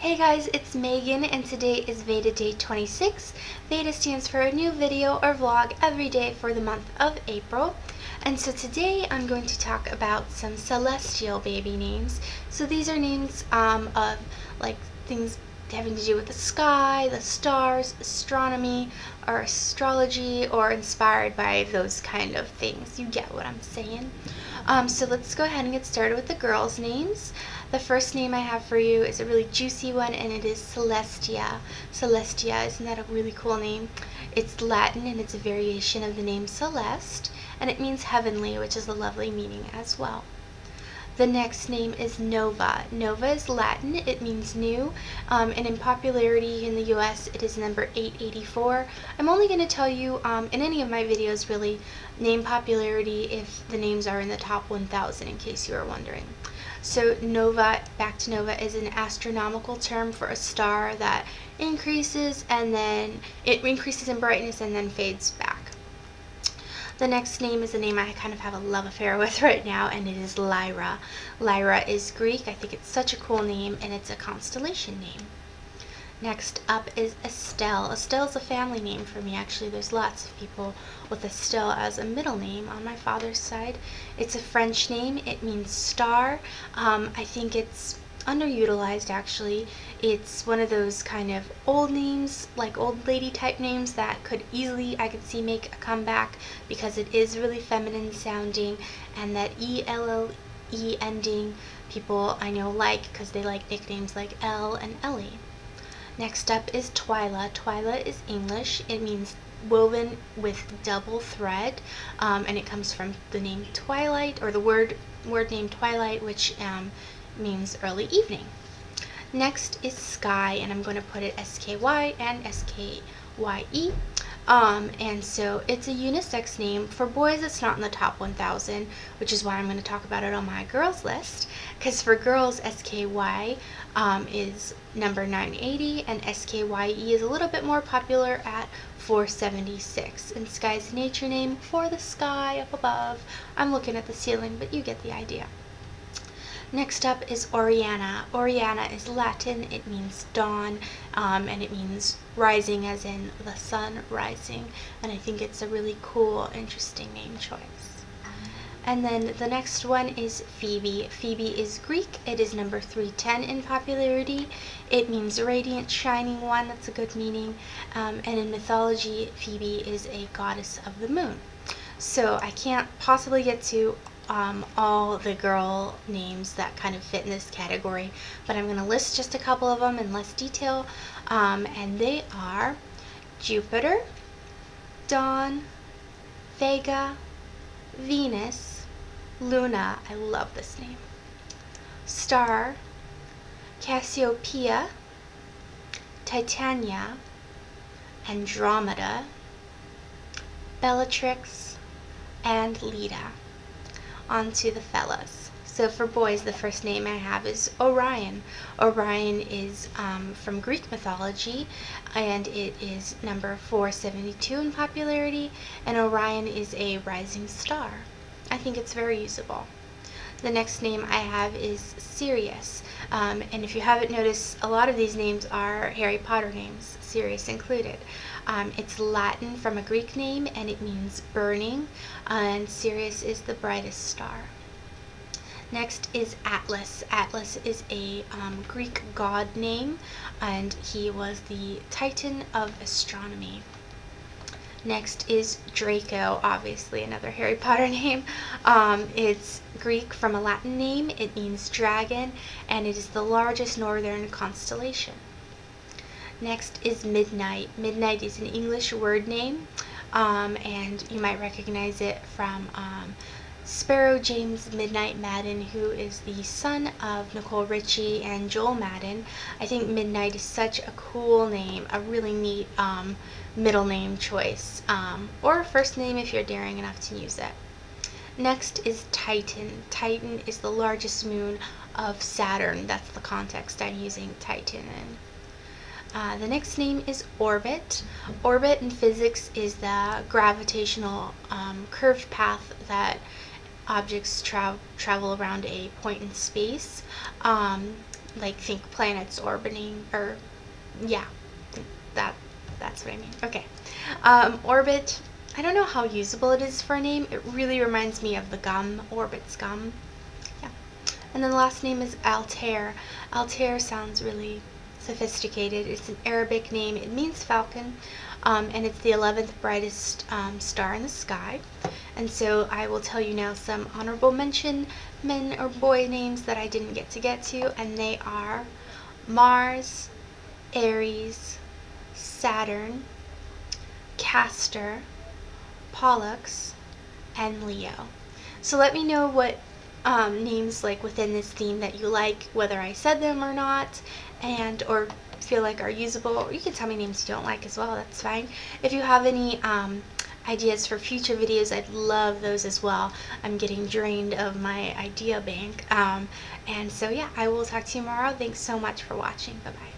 Hey guys, it's Megan and today is Veda Day 26. Veda stands for a new video or vlog every day for the month of April. And so today I'm going to talk about some celestial baby names. So these are names of like things having to do with the sky, the stars, astronomy, or astrology, or inspired by those kind of things. You get what I'm saying. So let's go ahead and get started with the girls' names. The first name I have for you is a really juicy one, and it is Celestia. Celestia, isn't that a really cool name? It's Latin, and it's a variation of the name Celeste, and it means heavenly, which is a lovely meaning as well. The next name is Nova. Nova is Latin, it means new, and in popularity in the US it is number 884. I'm only going to tell you in any of my videos really name popularity if the names are in the top 1,000 in case you are wondering. So Nova, back to Nova, is an astronomical term for a star that increases and then it increases in brightness and then fades back. The next name is a name I kind of have a love affair with right now, and it is Lyra. Lyra is Greek. I think it's such a cool name, and it's a constellation name. Next up is Estelle. Estelle is a family name for me, actually. There's lots of people with Estelle as a middle name on my father's side. It's a French name. It means star. I think it's underutilized, actually. It's one of those kind of old names, like old lady type names that I could see make a comeback because it is really feminine sounding, and that E-L-L-E ending people I know like because they like nicknames like Elle and Ellie. Next up is Twila. Twila is English. It means woven with double thread, and it comes from the name twilight, or the word name twilight, which means early evening. Next is Skye, and I'm going to put it S-K-Y and S-K-Y-E. And so it's a unisex name. For boys, it's not in the top 1,000, which is why I'm going to talk about it on my girls list. Because for girls, S-K-Y is number 980, and S-K-Y-E is a little bit more popular at 476. And Skye is a nature name for the sky up above. I'm looking at the ceiling, but you get the idea. Next up is Oriana. Oriana is Latin, it means dawn, and it means rising as in the sun rising, and I think it's a really cool, interesting name choice. And then the next one is Phoebe. Phoebe is Greek, it is number 310 in popularity, it means radiant, shining one, that's a good meaning, and in mythology, Phoebe is a goddess of the moon. So I can't possibly get to all the girl names that kind of fit in this category, but I'm going to list just a couple of them in less detail, and they are Jupiter, Dawn, Vega, Venus, Luna, I love this name, Star, Cassiopeia, Titania, Andromeda, Bellatrix, and Leda. On to the fellas. So for boys, the first name I have is Orion. Orion is from Greek mythology, and it is number 472 in popularity, and Orion is a rising star. I think it's very usable. The next name I have is Sirius, and if you haven't noticed, a lot of these names are Harry Potter names, Sirius included. It's Latin from a Greek name, and it means burning, and Sirius is the brightest star. Next is Atlas. Atlas is a Greek god name, and he was the Titan of astronomy. Next is Draco, obviously another Harry Potter name. It's Greek from a Latin name, it means dragon, and it is the largest northern constellation. Next is Midnight. Midnight is an English word name, and you might recognize it from Sparrow James Midnight Madden, who is the son of Nicole Richie and Joel Madden. I think Midnight is such a cool name, a really neat middle name choice, or first name if you're daring enough to use it. Next is Titan. Titan is the largest moon of Saturn. That's the context I'm using Titan in. The next name is Orbit. Orbit in physics is the gravitational curved path that objects travel around a point in space. like think planets orbiting, or yeah, that's what I mean. Okay. Orbit, I don't know how usable it is for a name. It really reminds me of the gum, Orbit's gum. Yeah. And then the last name is Altair. Altair sounds really sophisticated. It's an Arabic name. It means falcon, and it's the 11th brightest star in the sky. And so I will tell you now some honorable mention men or boy names that I didn't get to, and they are Mars, Aries, Saturn, Castor, Pollux, and Leo. So let me know what names like within this theme that you like, whether I said them or not, and or feel like are usable. Or you can tell me names you don't like as well, that's fine. If you have any ideas for future videos, I'd love those as well. I'm getting drained of my idea bank. And so yeah, I will talk to you tomorrow. Thanks so much for watching. Bye bye.